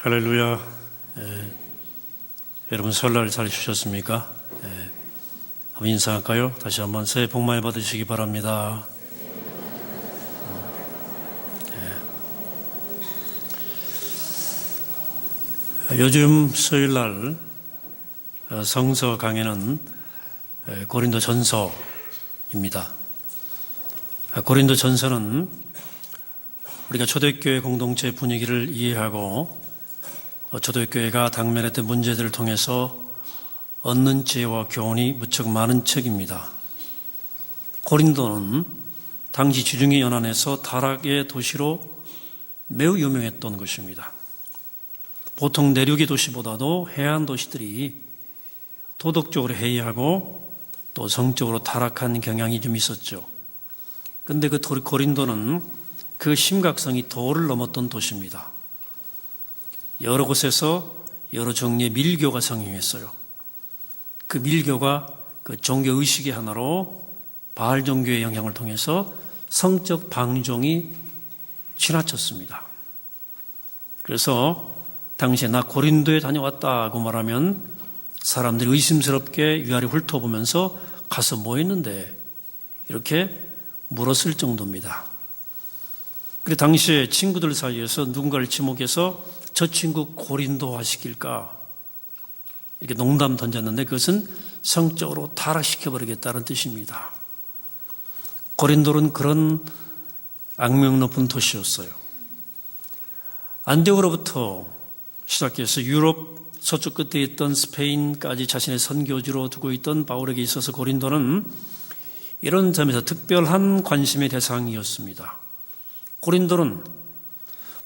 할렐루야. 여러분 설날 잘 쉬셨습니까? 한번 인사할까요? 다시 한번 새해 복 많이 받으시기 바랍니다. 요즘 수요일날 성서 강해는 고린도 전서입니다. 고린도 전서는 우리가 초대교회 공동체 분위기를 이해하고 초대교회가 당면했던 문제들을 통해서 얻는 지혜와 교훈이 무척 많은 책입니다. 고린도는 당시 지중해 연안에서 타락의 도시로 매우 유명했던 것입니다. 보통 내륙의 도시보다도 해안 도시들이 도덕적으로 해이하고 또 성적으로 타락한 경향이 좀 있었죠. 그런데 그 고린도는 그 심각성이 도를 넘었던 도시입니다. 여러 곳에서 여러 종류의 밀교가 성행했어요. 그 밀교가 그 종교 의식의 하나로 바알 종교의 영향을 통해서 성적 방종이 지나쳤습니다. 그래서 당시에 나 고린도에 다녀왔다고 말하면 사람들이 의심스럽게 위아래 훑어보면서 가서 뭐 했는데 이렇게 물었을 정도입니다. 그리고 당시에 친구들 사이에서 누군가를 지목해서 저 친구 고린도화 시킬까 이렇게 농담 던졌는데 그것은 성적으로 타락시켜버리겠다는 뜻입니다. 고린도는 그런 악명 높은 도시였어요. 안디옥으로부터 시작해서 유럽 서쪽 끝에 있던 스페인까지 자신의 선교지로 두고 있던 바울에게 있어서 고린도는 이런 점에서 특별한 관심의 대상이었습니다. 고린도는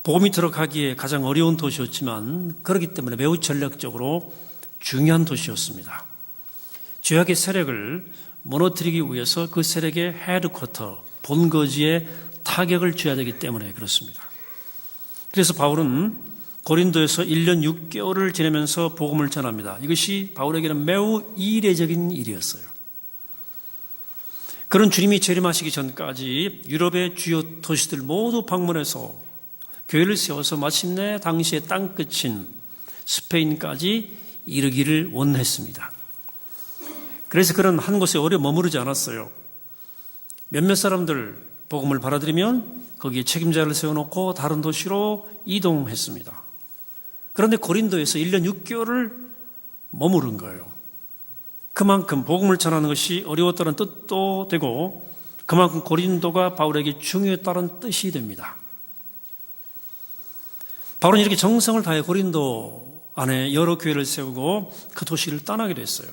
복음이 들어가기에 가장 어려운 도시였지만 그렇기 때문에 매우 전략적으로 중요한 도시였습니다. 죄악의 세력을 무너뜨리기 위해서 그 세력의 헤드쿼터, 본거지에 타격을 줘야 되기 때문에 그렇습니다. 그래서 바울은 고린도에서 1년 6개월을 지내면서 복음을 전합니다. 이것이 바울에게는 매우 이례적인 일이었어요. 그런 주님이 재림하시기 전까지 유럽의 주요 도시들 모두 방문해서 교회를 세워서 마침내 당시의 땅끝인 스페인까지 이르기를 원했습니다. 그래서 그런 한 곳에 오래 머무르지 않았어요. 몇몇 사람들 복음을 받아들이면 거기에 책임자를 세워놓고 다른 도시로 이동했습니다. 그런데 고린도에서 1년 6개월을 머무른 거예요. 그만큼 복음을 전하는 것이 어려웠다는 뜻도 되고 그만큼 고린도가 바울에게 중요했다는 뜻이 됩니다. 바울은 이렇게 정성을 다해 고린도 안에 여러 교회를 세우고 그 도시를 떠나게 됐어요.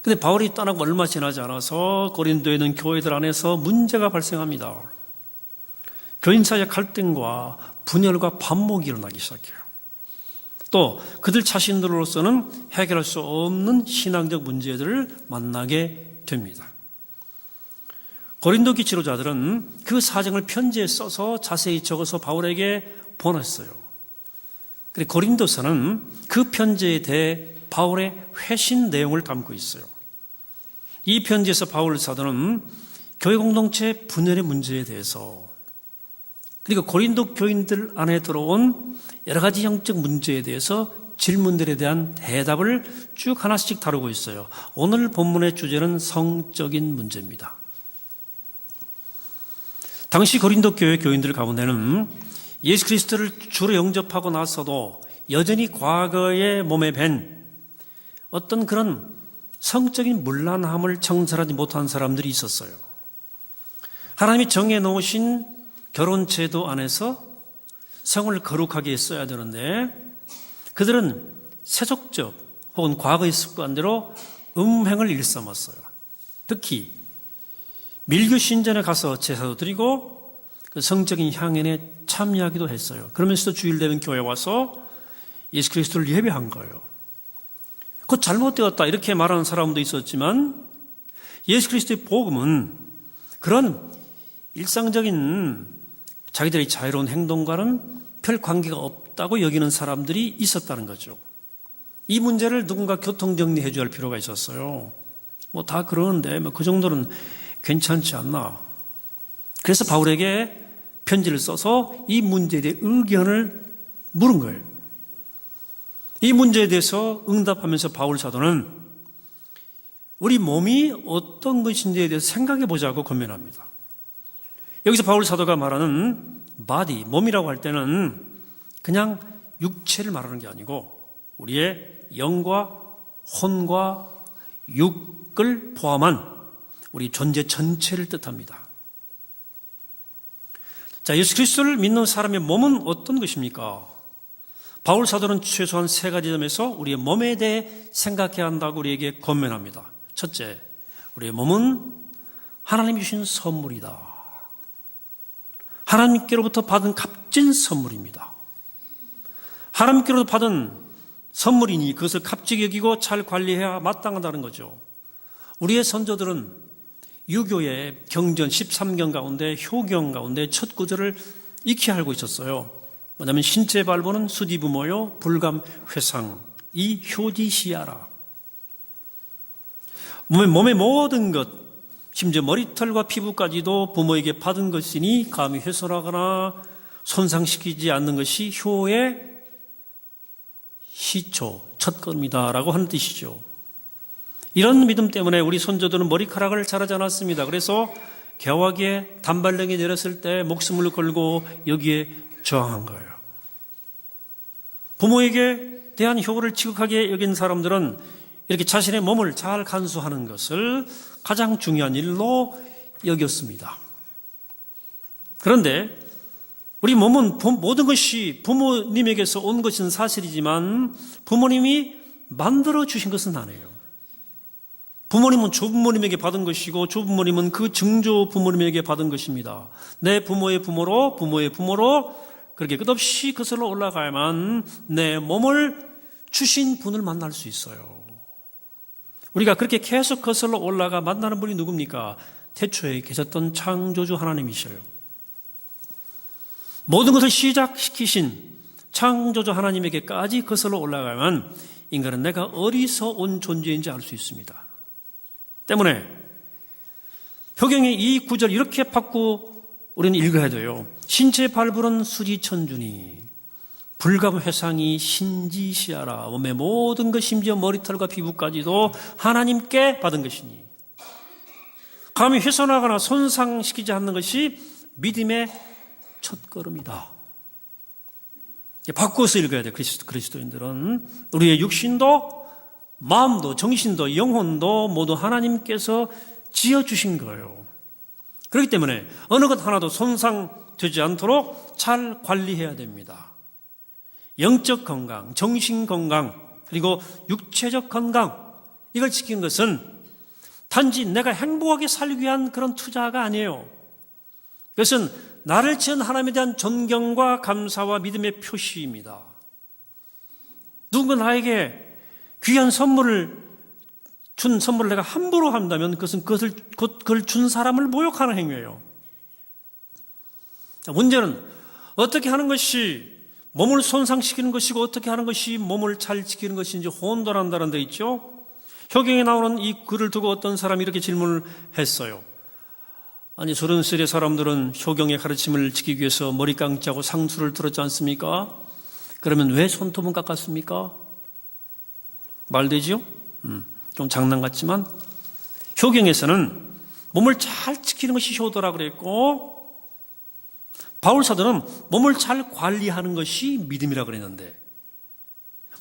그런데 바울이 떠나고 얼마 지나지 않아서 고린도에 있는 교회들 안에서 문제가 발생합니다. 교인 사이의 갈등과 분열과 반목이 일어나기 시작해요. 또 그들 자신들로서는 해결할 수 없는 신앙적 문제들을 만나게 됩니다. 고린도 기초자들은 그 사정을 편지에 써서 자세히 적어서 바울에게 보냈어요. 그리고 고린도서는 그 편지에 대해 바울의 회신 내용을 담고 있어요. 이 편지에서 바울 사도는 교회 공동체 분열의 문제에 대해서 그리고 고린도 교인들 안에 들어온 여러 가지 영적 문제에 대해서 질문들에 대한 대답을 쭉 하나씩 다루고 있어요. 오늘 본문의 주제는 성적인 문제입니다. 당시 고린도 교회 교인들 가운데는 예수 그리스도를 주로 영접하고 나서도 여전히 과거의 몸에 밴 어떤 그런 성적인 문란함을 청산하지 못한 사람들이 있었어요. 하나님이 정해놓으신 결혼제도 안에서 성을 거룩하게 써야 되는데 그들은 세속적 혹은 과거의 습관대로 음행을 일삼았어요. 특히 밀교 신전에 가서 제사도 드리고 그 성적인 향연에 참여하기도 했어요. 그러면서도 주일 되면 교회 와서 예수 그리스도를 예배한 거예요. 그것 잘못되었다 이렇게 말하는 사람도 있었지만 예수 그리스도의 복음은 그런 일상적인 자기들의 자유로운 행동과는 별 관계가 없다고 여기는 사람들이 있었다는 거죠. 이 문제를 누군가 교통정리해 줘야 할 필요가 있었어요. 뭐 다 그러는데 그 정도는 괜찮지 않나. 그래서 바울에게 편지를 써서 이 문제에 대해 의견을 물은 거예요. 이 문제에 대해서 응답하면서 바울 사도는 우리 몸이 어떤 것인지에 대해서 생각해 보자고 권면합니다. 여기서 바울 사도가 말하는 body, 몸이라고 할 때는 그냥 육체를 말하는 게 아니고 우리의 영과 혼과 육을 포함한 우리 존재 전체를 뜻합니다. 자, 예수 그리스도를 믿는 사람의 몸은 어떤 것입니까? 바울 사도는 최소한 세 가지 점에서 우리의 몸에 대해 생각해야 한다고 우리에게 권면합니다. 첫째, 우리의 몸은 하나님이 주신 선물이다. 하나님께로부터 받은 값진 선물입니다. 하나님께로부터 받은 선물이니 그것을 값지게 여기고 잘 관리해야 마땅하다는 거죠. 우리의 선조들은 유교의 경전 13경 가운데 효경 가운데 첫 구절을 익히 알고 있었어요. 뭐냐면 신체 발부는 수디부모요 불감 회상 이 효지시야라. 몸의 모든 것, 심지어 머리털과 피부까지도 부모에게 받은 것이니 감히 훼손하거나 손상시키지 않는 것이 효의 시초, 첫걸음이다라고 하는 뜻이죠. 이런 믿음 때문에 우리 손자들은 머리카락을 자르지 않았습니다. 그래서 개화기에 단발령이 내렸을 때 목숨을 걸고 여기에 저항한 거예요. 부모에게 대한 효를 지극하게 여긴 사람들은 이렇게 자신의 몸을 잘 간수하는 것을 가장 중요한 일로 여겼습니다. 그런데 우리 몸은 모든 것이 부모님에게서 온 것은 사실이지만 부모님이 만들어 주신 것은 아니에요. 부모님은 조부모님에게 받은 것이고 조부모님은 그 증조 부모님에게 받은 것입니다. 내 부모의 부모로 그렇게 끝없이 거슬러 올라가야만 내 몸을 주신 분을 만날 수 있어요. 우리가 그렇게 계속 거슬러 올라가 만나는 분이 누굽니까? 태초에 계셨던 창조주 하나님이셔요. 모든 것을 시작시키신 창조주 하나님에게까지 거슬러 올라가면 인간은 내가 어디서 온 존재인지 알 수 있습니다. 때문에 효경의 이 구절 이렇게 바꾸고 우리는 읽어야 돼요. 신체 발부른 수지천주니 불감 회상이 신지시하라. 몸의 모든 것 심지어 머리털과 피부까지도 하나님께 받은 것이니 감히 훼손하거나 손상시키지 않는 것이 믿음의 첫걸음이다. 바꿔서 읽어야 돼요. 그리스도인들은 우리의 육신도 마음도 정신도 영혼도 모두 하나님께서 지어주신 거예요. 그렇기 때문에 어느 것 하나도 손상되지 않도록 잘 관리해야 됩니다. 영적 건강, 정신 건강, 그리고 육체적 건강, 이걸 지키는 것은 단지 내가 행복하게 살기 위한 그런 투자가 아니에요. 그것은 나를 지은 하나님에 대한 존경과 감사와 믿음의 표시입니다. 누군가 나에게 귀한 선물을 내가 함부로 한다면 그걸 준 사람을 모욕하는 행위예요. 자, 문제는 어떻게 하는 것이 몸을 손상시키는 것이고 어떻게 하는 것이 몸을 잘 지키는 것인지 혼돈한다는 데 있죠. 효경에 나오는 이 글을 두고 어떤 사람이 이렇게 질문을 했어요. 아니 저런 시대 사람들은 효경의 가르침을 지키기 위해서 머리 깡자고 상투를 들었지 않습니까? 그러면 왜 손톱은 깎았습니까? 말되지요? 좀 장난 같지만 효경에서는 몸을 잘 지키는 것이 효도라 그랬고 바울 사도는 몸을 잘 관리하는 것이 믿음이라 그랬는데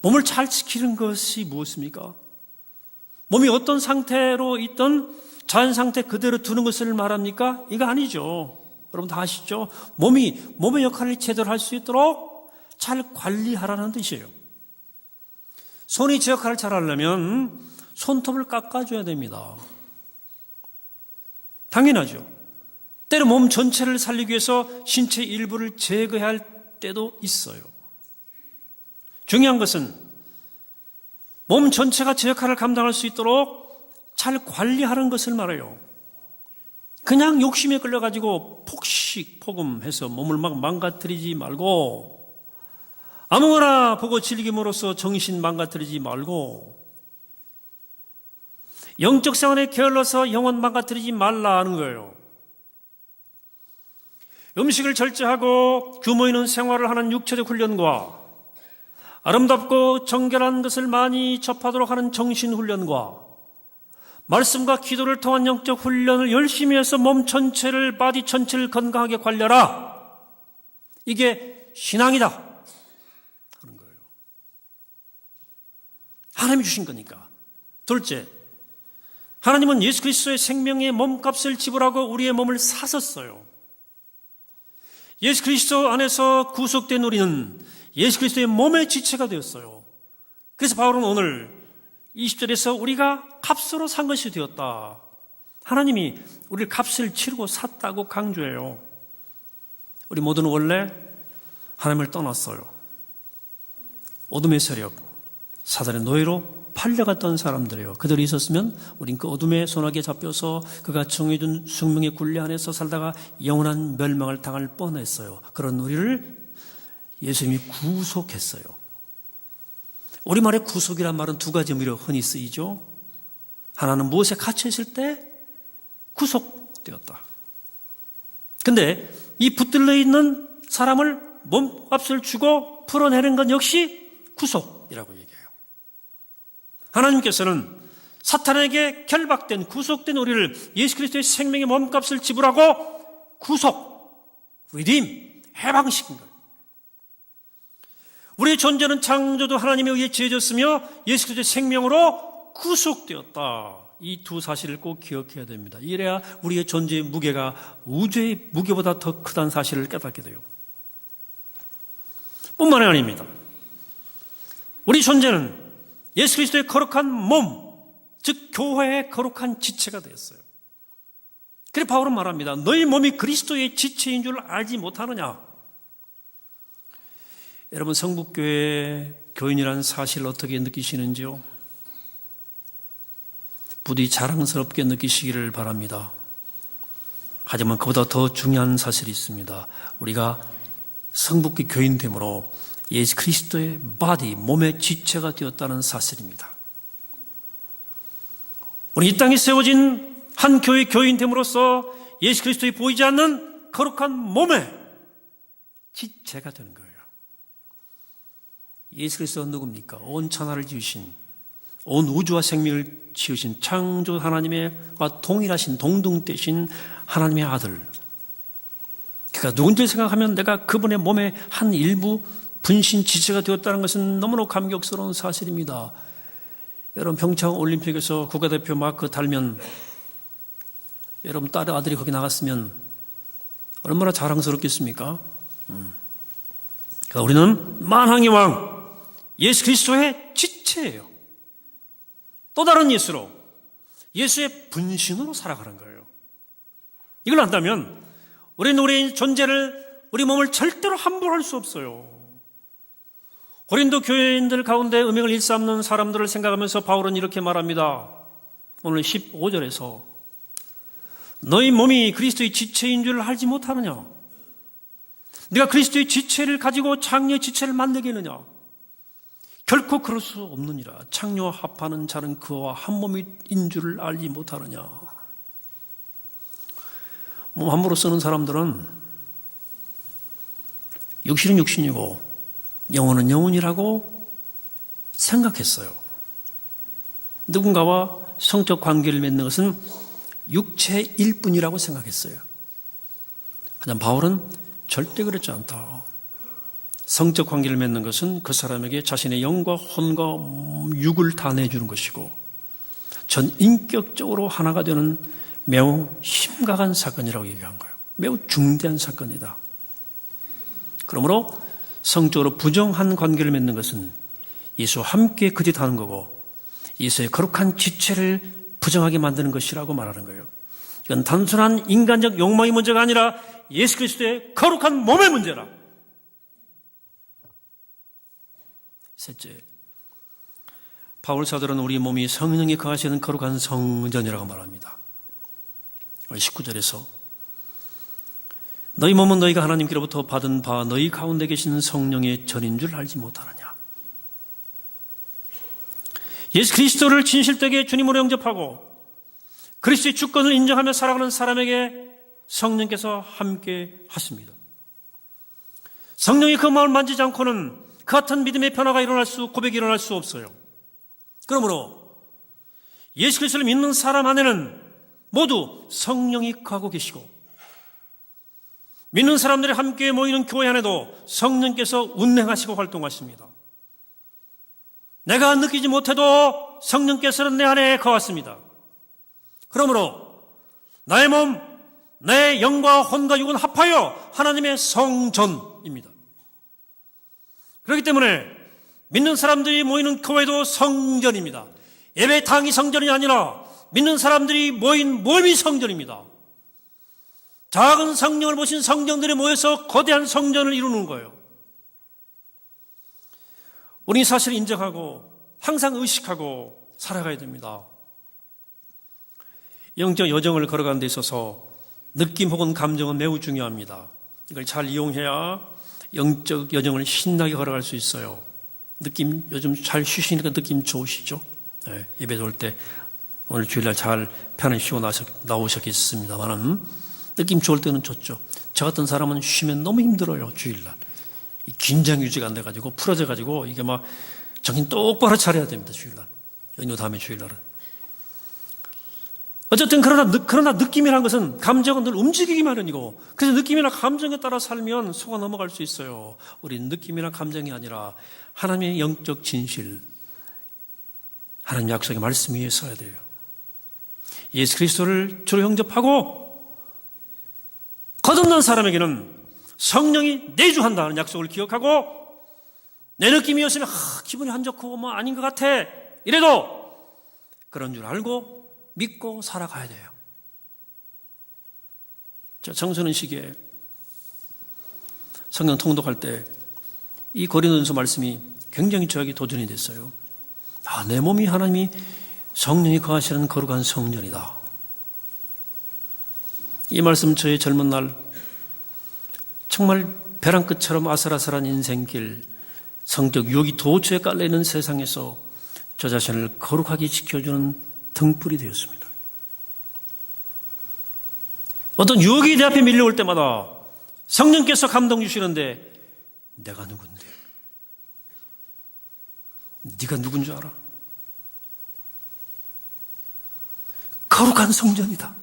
몸을 잘 지키는 것이 무엇입니까? 몸이 어떤 상태로 있던 자연 상태 그대로 두는 것을 말합니까? 이거 아니죠. 여러분 다 아시죠? 몸의 역할을 제대로 할 수 있도록 잘 관리하라는 뜻이에요. 손이 제 역할을 잘 하려면 손톱을 깎아줘야 됩니다. 당연하죠. 때로 몸 전체를 살리기 위해서 신체 일부를 제거해야 할 때도 있어요. 중요한 것은 몸 전체가 제 역할을 감당할 수 있도록 잘 관리하는 것을 말해요. 그냥 욕심에 끌려가지고 폭식폭음해서 몸을 막 망가뜨리지 말고 아무거나 보고 즐김으로써 정신 망가뜨리지 말고 영적 생활에 게을러서 영혼 망가뜨리지 말라 하는 거예요. 음식을 절제하고 규모 있는 생활을 하는 육체적 훈련과 아름답고 정결한 것을 많이 접하도록 하는 정신훈련과 말씀과 기도를 통한 영적 훈련을 열심히 해서 몸 전체를, 바디 전체를 건강하게 관리하라. 이게 신앙이다 하는 거예요. 하나님이 주신 거니까. 둘째, 하나님은 예수 그리스도의 생명의 몸값을 지불하고 우리의 몸을 사셨어요. 예수 그리스도 안에서 구속된 우리는 예수 그리스도의 몸의 지체가 되었어요. 그래서 바울은 오늘 20절에서 우리가 값으로 산 것이 되었다. 하나님이 우리를 값을 치르고 샀다고 강조해요. 우리 모두는 원래 하나님을 떠났어요. 어둠의 세력, 사단의 노예로 팔려갔던 사람들이에요. 그들이 있었으면 우린 그 어둠의 손아귀에 잡혀서 그가 정해준 숙명의 굴레 안에서 살다가 영원한 멸망을 당할 뻔했어요. 그런 우리를 예수님이 구속했어요. 우리말의 구속이란 말은 두 가지 의미로 흔히 쓰이죠. 하나는 무엇에 갇혀 있을 때 구속되었다. 근데 이 붙들려 있는 사람을 몸값을 주고 풀어내는 건 역시 구속이라고 얘기해요. 하나님께서는 사탄에게 결박된, 구속된 우리를 예수 그리스도의 생명의 몸값을 지불하고 구속, redeem, 해방시킨 거예요. 우리의 존재는 창조도 하나님에 의해 지어졌으며 예수 그리스도의 생명으로 구속되었다. 이 두 사실을 꼭 기억해야 됩니다. 이래야 우리의 존재의 무게가 우주의 무게보다 더 크다는 사실을 깨닫게 돼요. 뿐만이 아닙니다. 우리 존재는 예수 그리스도의 거룩한 몸, 즉 교회의 거룩한 지체가 되었어요. 그래서 바울은 말합니다. 너희 몸이 그리스도의 지체인 줄 알지 못하느냐? 여러분, 성북교회 교인이라는 사실을 어떻게 느끼시는지요? 부디 자랑스럽게 느끼시기를 바랍니다. 하지만 그보다 더 중요한 사실이 있습니다. 우리가 성북교 교인됨으로 예수 그리스도의 바디, 몸의 지체가 되었다는 사실입니다. 우리 이 땅에 세워진 한 교회 교인됨으로써 예수 그리스도의 보이지 않는 거룩한 몸의 지체가 되는 거예요. 예수 그리스도가 누굽니까? 온 천하를 지으신, 온 우주와 생명을 지으신 창조 하나님과 동일하신, 동등되신 하나님의 아들. 그가 누군지 생각하면 내가 그분의 몸의 한 일부 분신 지체가 되었다는 것은 너무나 감격스러운 사실입니다. 여러분, 평창 올림픽에서 국가대표 마크 달면 여러분 딸의 아들이 거기 나갔으면 얼마나 자랑스럽겠습니까? 그러니까 우리는 만왕의 왕 예수 그리스도의 지체예요. 또 다른 예수로, 예수의 분신으로 살아가는 거예요. 이걸 안다면 우리는 우리의 존재를, 우리 몸을 절대로 함부로 할 수 없어요. 고린도 교회인들 가운데 음행을 일삼는 사람들을 생각하면서 바울은 이렇게 말합니다. 오늘 15절에서 너희 몸이 그리스도의 지체인 줄 알지 못하느냐? 네가 그리스도의 지체를 가지고 창녀의 지체를 만들겠느냐? 결코 그럴 수 없느니라. 창녀와 합하는 자는 그와 한 몸인 줄을 알지 못하느냐? 몸 함부로 쓰는 사람들은 육신은 육신이고 영혼은 영혼이라고 생각했어요. 누군가와 성적 관계를 맺는 것은 육체일 뿐이라고 생각했어요. 하지만 바울은 절대 그렇지 않다. 성적 관계를 맺는 것은 그 사람에게 자신의 영과 혼과 육을 다 내주는 것이고 전 인격적으로 하나가 되는 매우 심각한 사건이라고 얘기한 거예요. 매우 중대한 사건이다. 그러므로 성적으로 부정한 관계를 맺는 것은 예수와 함께 거짓하는 거고 예수의 거룩한 지체를 부정하게 만드는 것이라고 말하는 거예요. 이건 단순한 인간적 욕망의 문제가 아니라 예수 그리스도의 거룩한 몸의 문제라. 셋째, 바울 사도는 우리 몸이 성령이 거하시는 거룩한 성전이라고 말합니다. 19절에서 너희 몸은 너희가 하나님께로부터 받은 바 너희 가운데 계신 성령의 전인 줄 알지 못하느냐? 예수 그리스도를 진실되게 주님으로 영접하고 그리스도의 주권을 인정하며 살아가는 사람에게 성령께서 함께 하십니다. 성령이 그 마음을 만지지 않고는 그 같은 믿음의 변화가 고백이 일어날 수 없어요. 그러므로 예수 그리스도를 믿는 사람 안에는 모두 성령이 거하고 계시고, 믿는 사람들이 함께 모이는 교회 안에도 성령께서 운행하시고 활동하십니다. 내가 느끼지 못해도 성령께서는 내 안에 거하십니다. 그러므로 나의 몸, 내 영과 혼과 육은 합하여 하나님의 성전입니다. 그렇기 때문에 믿는 사람들이 모이는 교회도 성전입니다. 예배당이 성전이 아니라 믿는 사람들이 모인 몸이 성전입니다. 작은 성령을 보신 성전들이 모여서 거대한 성전을 이루는 거예요. 우리 사실을 인정하고 항상 의식하고 살아가야 됩니다. 영적 여정을 걸어가는 데 있어서 느낌 혹은 감정은 매우 중요합니다. 이걸 잘 이용해야 영적 여정을 신나게 걸어갈 수 있어요. 느낌, 요즘 잘 쉬시니까 느낌 좋으시죠? 네, 예배 올 때 오늘 주일날 잘 편히 쉬고 나오셨겠습니다만은 느낌 좋을 때는 좋죠. 저 같은 사람은 쉬면 너무 힘들어요. 주일날 긴장 유지가 안 돼가지고 풀어져가지고 이게 막 정신 똑바로 차려야 됩니다. 주일날, 연휴 다음에 주일날은. 어쨌든 그러나 느낌이라는 것은, 감정은 늘 움직이기 마련이고, 그래서 느낌이나 감정에 따라 살면 속아 넘어갈 수 있어요. 우리는 느낌이나 감정이 아니라 하나님의 영적 진실, 하나님 약속의 말씀 위에 서야 돼요. 예수 그리스도를 주로 영접하고 거듭난 사람에게는 성령이 내주한다는 약속을 기억하고, 내 느낌이었으면 기분이 안 좋고 뭐 아닌 것 같아 이래도 그런 줄 알고 믿고 살아가야 돼요. 저 청소년 시기에 성경 통독할 때 이 고린도전서 말씀이 굉장히 저에게 도전이 됐어요. 내 몸이 하나님이 성령이 거하시는 거룩한 성전이다. 이 말씀 저의 젊은 날 정말 벼랑 끝처럼 아슬아슬한 인생길, 성적 유혹이 도처에 깔려있는 세상에서 저 자신을 거룩하게 지켜주는 등불이 되었습니다. 어떤 유혹이 내 앞에 밀려올 때마다 성령께서 감동 주시는데, 내가 누군데? 네가 누군 줄 알아? 거룩한 성전이다.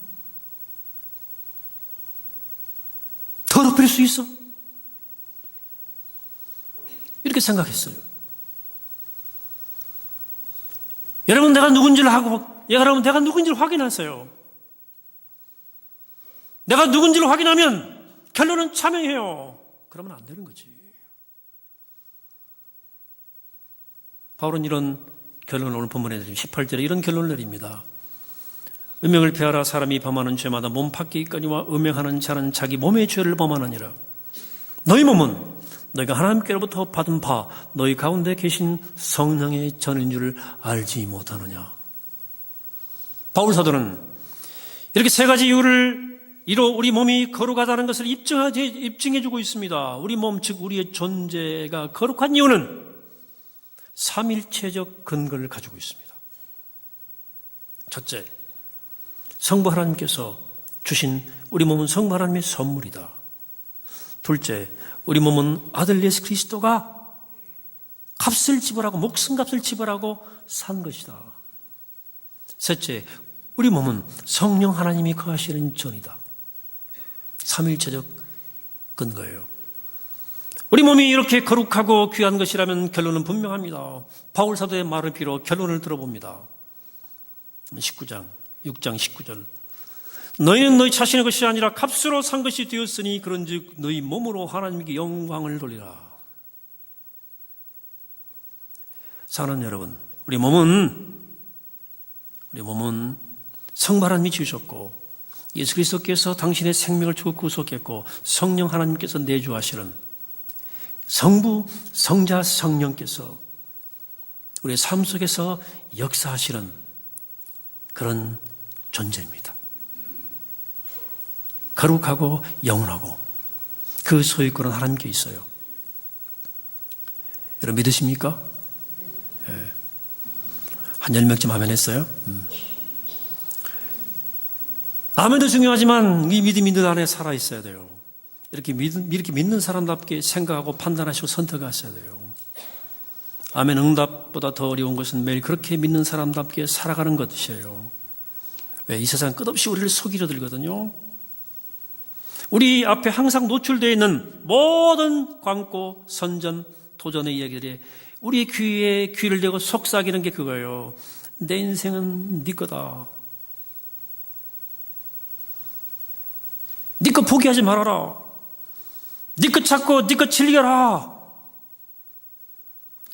더럽힐 수 있어? 이렇게 생각했어요. 여러분, 내가 누군지를 확인하세요. 내가 누군지를 확인하면 결론은 참여해요. 그러면 안 되는 거지. 바울은 이런 결론을 오늘 본문에 18절에 이런 결론을 내립니다. 음행을 피하라. 사람이 범하는 죄마다 몸 밖에 있거니와 음행하는 자는 자기 몸의 죄를 범하느니라. 너희 몸은 너희가 하나님께로부터 받은 바 너희 가운데 계신 성령의 전인 줄을 알지 못하느냐. 바울 사도는 이렇게 세 가지 이유로 우리 몸이 거룩하다는 것을 입증해주고 있습니다. 우리 몸, 즉 우리의 존재가 거룩한 이유는 삼일체적 근거를 가지고 있습니다. 첫째, 성부 하나님께서 주신 우리 몸은 성부 하나님의 선물이다. 둘째, 우리 몸은 아들 예수 그리스도가 값을 지불하고 목숨값을 지불하고 산 것이다. 셋째, 우리 몸은 성령 하나님이 거하시는 전이다. 삼일체적 근거예요. 우리 몸이 이렇게 거룩하고 귀한 것이라면 결론은 분명합니다. 바울 사도의 말을 빌어 결론을 들어봅니다. 6장 19절. 너희는 너희 자신의 것이 아니라 값으로 산 것이 되었으니 그런즉 너희 몸으로 하나님께 영광을 돌리라. 사랑하는 여러분, 우리 몸은 성부 하나님이 지으셨고 예수 그리스도께서 당신의 생명을 주고 구속했고 성령 하나님께서 내주하시는 성부, 성자, 성령께서 우리의 삶 속에서 역사하시는 그런 존재입니다. 거룩하고 영원하고 그 소유권은 하나님께 있어요. 여러분 믿으십니까? 네. 한 10명쯤 아멘 했어요? 아멘도 중요하지만 이 믿음이 늘 안에 살아있어야 돼요. 이렇게 믿는 사람답게 생각하고 판단하시고 선택하셔야 돼요. 아멘 응답보다 더 어려운 것은 매일 그렇게 믿는 사람답게 살아가는 것이에요. 왜? 이 세상 끝없이 우리를 속이려 들거든요. 우리 앞에 항상 노출되어 있는 모든 광고, 선전, 도전의 이야기들이 우리의 귀에 귀를 대고 속삭이는 게 그거예요. 내 인생은 네 거다. 네 거 포기하지 말아라. 네 거 찾고 네 거 즐겨라.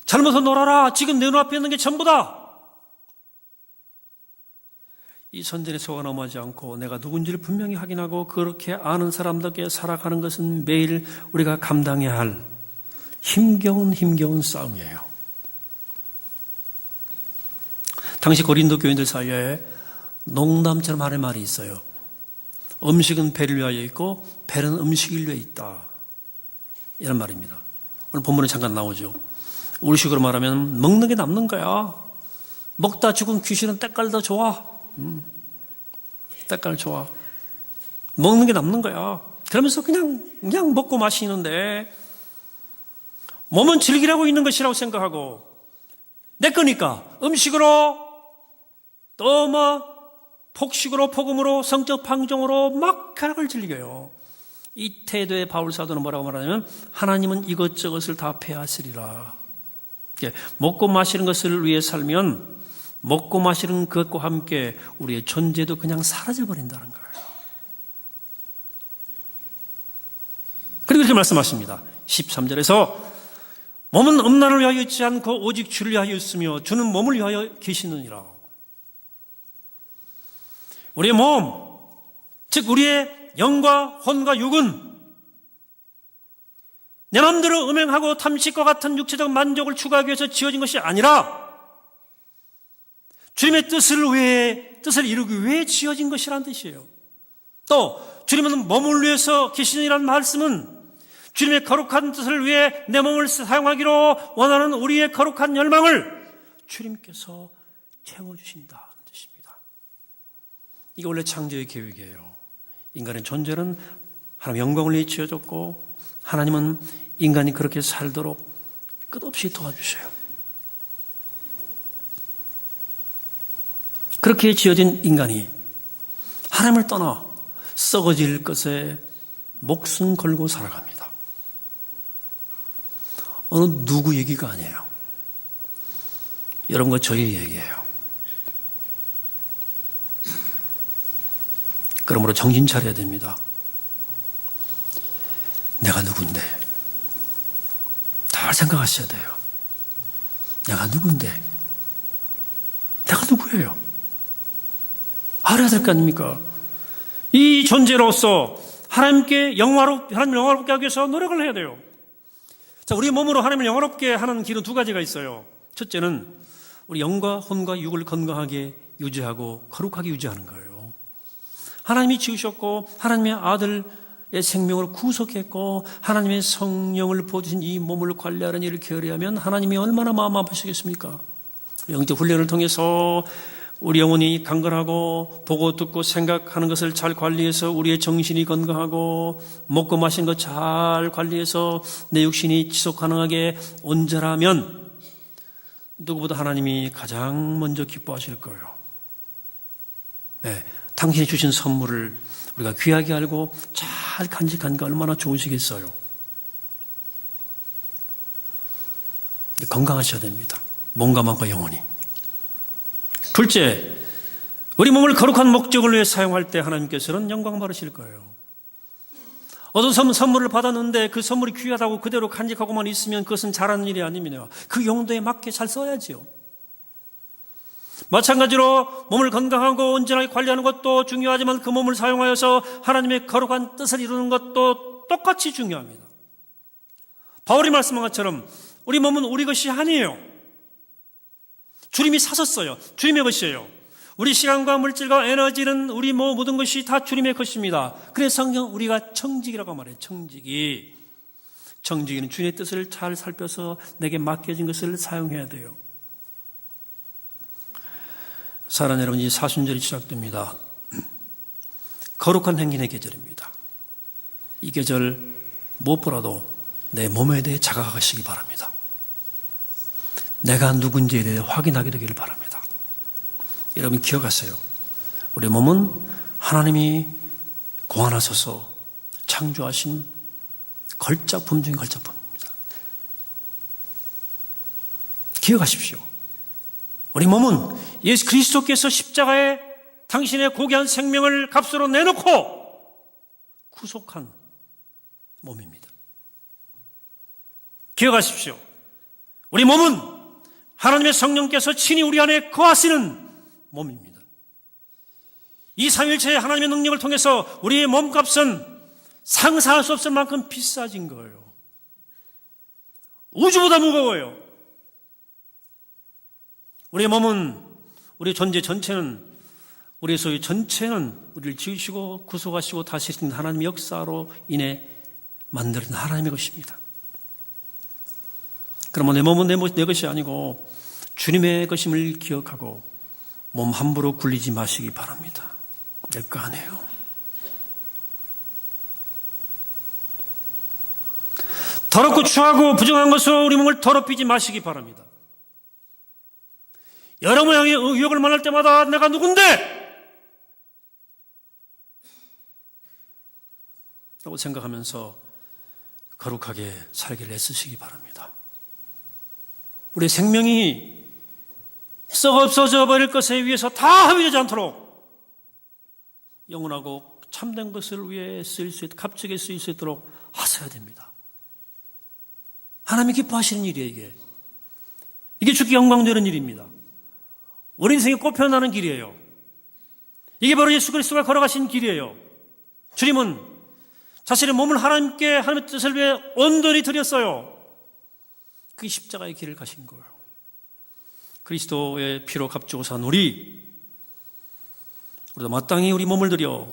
젊어서 놀아라. 지금 내 눈앞에 있는 게 전부다. 이 선전에 속아 넘어가지 않고 내가 누군지를 분명히 확인하고 그렇게 아는 사람답게 살아가는 것은 매일 우리가 감당해야 할 힘겨운 싸움이에요. 당시 고린도 교인들 사이에 농담처럼 하는 말이 있어요. 음식은 배를 위하여 있고 배는 음식을 위해 있다. 이런 말입니다. 오늘 본문에 잠깐 나오죠. 우리식으로 말하면 먹는 게 남는 거야. 먹다 죽은 귀신은 때깔 더 좋아. 때깔 좋아. 먹는 게 남는 거야. 그러면서 그냥 먹고 마시는데 몸은 즐기라고 있는 것이라고 생각하고 내 거니까 음식으로 또 폭식으로 폭음으로 성적 방종으로 막 쾌락을 즐겨요. 이 태도의 바울 사도는 뭐라고 말하냐면 하나님은 이것저것을 다 폐하시리라. 먹고 마시는 것을 위해 살면 먹고 마시는 것과 함께 우리의 존재도 그냥 사라져버린다는 거예요. 그리고 이렇게 말씀하십니다. 13절에서 몸은 음란을 위하여 있지 않고 오직 주를 위하여 있으며 주는 몸을 위하여 계시느니라. 우리의 몸, 즉 우리의 영과 혼과 육은 내 마음대로 음행하고 탐식과 같은 육체적 만족을 추구하기 위해서 지어진 것이 아니라 주님의 뜻을 이루기 위해 지어진 것이라는 뜻이에요. 또 주님은 몸을 위해서 계시느니라는 말씀은 주님의 거룩한 뜻을 위해 내 몸을 사용하기로 원하는 우리의 거룩한 열망을 주님께서 채워주신다는 뜻입니다. 이게 원래 창조의 계획이에요. 인간의 존재는 하나님 영광을 위해 지어졌고 하나님은 인간이 그렇게 살도록 끝없이 도와주셔요. 그렇게 지어진 인간이 하나님을 떠나 썩어질 것에 목숨 걸고 살아갑니다. 어느 누구 얘기가 아니에요. 여러분과 저의 얘기예요. 그러므로 정신 차려야 됩니다. 내가 누군데? 잘 생각하셔야 돼요. 내가 누군데? 내가 누구예요? 알아야 될 거 아닙니까? 이 존재로서 하나님을 영화롭게 하기 위해서 노력을 해야 돼요. 자, 우리 몸으로 하나님을 영화롭게 하는 길은 두 가지가 있어요. 첫째는 우리 영과 혼과 육을 건강하게 유지하고 거룩하게 유지하는 거예요. 하나님이 지으셨고 하나님의 아들의 생명으로 구속했고 하나님의 성령을 부어주신 이 몸을 관리하는 일을 게으리하면 하나님이 얼마나 마음 아프시겠습니까? 영적 훈련을 통해서 우리 영혼이 강건하고 보고 듣고 생각하는 것을 잘 관리해서 우리의 정신이 건강하고 먹고 마신 것 잘 관리해서 내 육신이 지속 가능하게 온전하면 누구보다 하나님이 가장 먼저 기뻐하실 거예요. 네, 당신이 주신 선물을 우리가 귀하게 알고 잘 간직하는 게 얼마나 좋으시겠어요. 건강하셔야 됩니다. 몸과 마음과 영혼이. 둘째, 우리 몸을 거룩한 목적을 위해 사용할 때 하나님께서는 영광 받으실 거예요. 어떤 선물을 받았는데 그 선물이 귀하다고 그대로 간직하고만 있으면 그것은 잘하는 일이 아닙니다. 그 용도에 맞게 잘 써야지요. 마찬가지로 몸을 건강하고 온전하게 관리하는 것도 중요하지만 그 몸을 사용하여서 하나님의 거룩한 뜻을 이루는 것도 똑같이 중요합니다. 바울이 말씀한 것처럼 우리 몸은 우리 것이 아니에요. 주님이 사셨어요. 주님의 것이에요. 우리 시간과 물질과 에너지는 우리 모든 것이 다 주님의 것입니다. 그래서 성경 우리가 청지기라고 말해요. 청지기는 주님의 뜻을 잘 살펴서 내게 맡겨진 것을 사용해야 돼요. 사랑하는 여러분, 이 사순절이 시작됩니다. 거룩한 행진의 계절입니다. 이 계절 무엇보다도 내 몸에 대해 자각하시기 바랍니다. 내가 누군지에 대해 확인하게 되기를 바랍니다. 여러분 기억하세요. 우리 몸은 하나님이 고안하셔서 창조하신 걸작품 중 걸작품입니다. 기억하십시오. 우리 몸은 예수 그리스도께서 십자가에 당신의 고귀한 생명을 값으로 내놓고 구속한 몸입니다. 기억하십시오. 우리 몸은 하나님의 성령께서 친히 우리 안에 거하시는 몸입니다. 이 삼위일체의 하나님의 능력을 통해서 우리의 몸값은 상상할 수 없을 만큼 비싸진 거예요. 우주보다 무거워요. 우리의 몸은, 우리 존재 전체는, 우리의 소유 전체는 우리를 지으시고 구속하시고 다스리신 하나님의 역사로 인해 만들어진 하나님의 것입니다. 그러면 내 몸은 내 것이 아니고 주님의 것임을 기억하고 몸 함부로 굴리지 마시기 바랍니다. 내 거 아니에요. 더럽고 추하고 부정한 것으로 우리 몸을 더럽히지 마시기 바랍니다. 여러분 향해 의욕을 만날 때마다 내가 누군데? 라고 생각하면서 거룩하게 살기를 애쓰시기 바랍니다. 우리의 생명이 썩어 없어져 버릴 것에 위해서 다 허비되지 않도록 영원하고 참된 것을 위해 쓰일 수 있도록, 값지게 쓰일 수 있도록 하셔야 됩니다. 하나님이 기뻐하시는 일이에요, 이게 주께 영광되는 일입니다. 우리 인생에 꽃피어나는 길이에요. 이게 바로 예수 그리스도가 걸어가신 길이에요. 주님은 자신의 몸을 하나님께 하나님의 뜻을 위해 온전히 드렸어요. 그게 십자가의 길을 가신 거예요. 그리스도의 피로 값주고 산 우리도 마땅히 우리 몸을 들여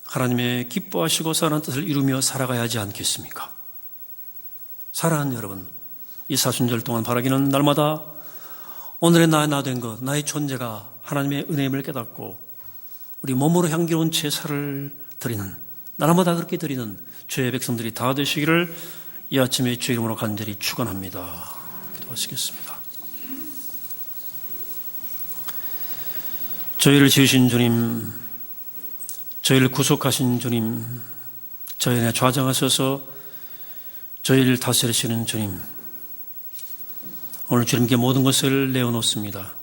하나님의 기뻐하시고 사랑하는 뜻을 이루며 살아가야 하지 않겠습니까? 사랑하는 여러분, 이 사순절 동안 바라기는 날마다 오늘의 나 된 것, 나의 존재가 하나님의 은혜임을 깨닫고 우리 몸으로 향기로운 제사를 드리는, 날마다 그렇게 드리는 주의 백성들이 다 되시기를 이 아침에 주의 이름으로 간절히 축원합니다. 기도하시겠습니다. 저희를 지으신 주님, 저희를 구속하신 주님, 저희에 좌정하셔서 저희를 다스리시는 주님, 오늘 주님께 모든 것을 내어놓습니다.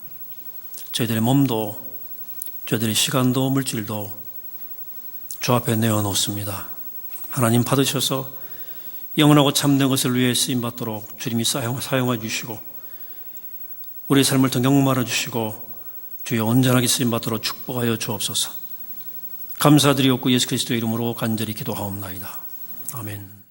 저희들의 몸도, 저희들의 시간도, 물질도 주 앞에 내어놓습니다. 하나님 받으셔서 영원하고 참된 것을 위해 쓰임받도록 주님이 사용해 주시고 우리의 삶을 더 경험하여 주시고 주여 온전하게 쓰임받도록 축복하여 주옵소서. 감사드리옵고 예수 그리스도의 이름으로 간절히 기도하옵나이다. 아멘.